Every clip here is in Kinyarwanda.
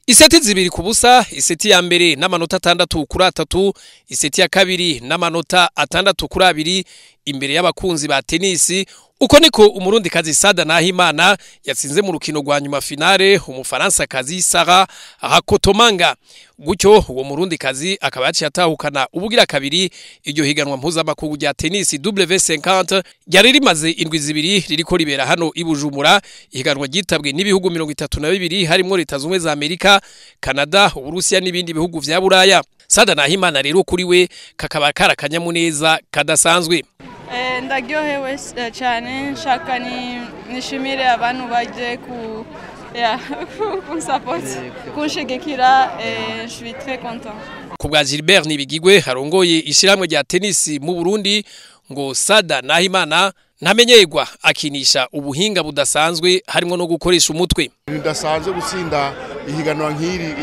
Iseti zibiri ku busa, iseti ya mbere n'amanota 6-3, iseti ya kabiri n'amanota 6-2 imbere y'abakunzi ba tenisi. Uko niko umurundi kazi Sada Nahimana yatsinze mu rukino rwa nyuma finale umufaransa kazi Sarah Rakotomanga. Gutyo uwo murundi kazi akaba yaciye atahukana ubugira kabiri iryo higanwa mpuzamakungu rya tenisi W50 ryari rimaze indwi zibiri ririko ribera hano i Bujumbura. Ihiganwa ryitabwe n'ibihugu 32 harimo Leta Zunze za Amerika, Canada, Uburusiya n'ibindi bihugu vya Buraya. Sada Nahimana rero kuri we kakaba karakanyamuneza kadasanzwe. Ndaryohewe cyane, nshaka nishimire abantu baje kunshigikira. Je suis très content. Kubwa Gilbert Nibigigwe harongoye ishiramwe rya tenisi mu Burundi ngo Sada Nahimana ntamenyerwa akinisha ubuhinga budasanzwe harimo no gukoresha umutwe. Bidasanzwe gutsinda ihiganwa nk'iri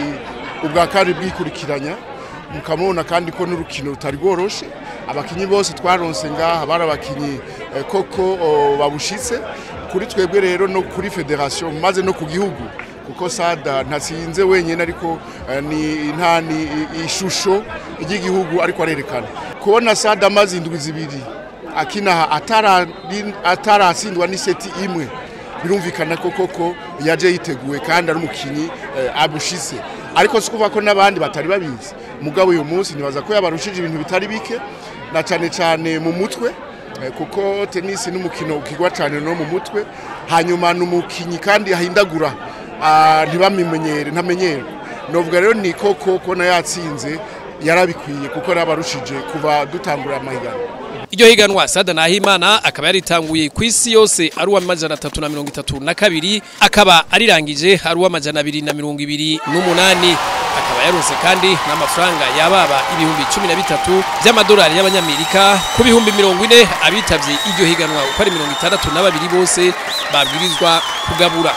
ubwa kari bwikurikiranya mukamubona kandi ko n'urukino rutari rworoshe. Abakinyi bose twaronse ngaha bari abakinyi koko babushitse kuri twebwe rero no kuri federation maze no ku gihugu, kuko Sada ntatsinze wenyene ariko ni ntani ishusho y'igihugu ariko arerekana. Kubona Sada maze indwi zibiri akina ataratsindwa n'iseti imwe birumvikana ko koko yaje yiteguye kandi ari umukinyi abushitse, ariko sikuva ko nabandi batari babizi. Mugabo uyu munsi nibaza ko yabarushije ibintu bitari bike na cyane mu mutwe, kuko tenisi n'umukino ukigwa cyane no mu mutwe. Hanyuma n'umukinyi kandi ahindagura ntamenyere. Novuga rero ni koko ko na yatsinze yarabikwiye kuko nabarushije kuva dutangura amahiganwa. Iryo higanwa Sada Nahimana akaba yaritanguye ku isi yose ari uw'amajana 332, akaba arirangije ari uw'amajana 228. Akaba yaronse kandi n'amafaranga yababa ibihumbi 13 by'amadolari y'abanyamerika ku bihumbi 40 abitavye iryo higanwa uko ari 62 bose babwirizwa kugabura.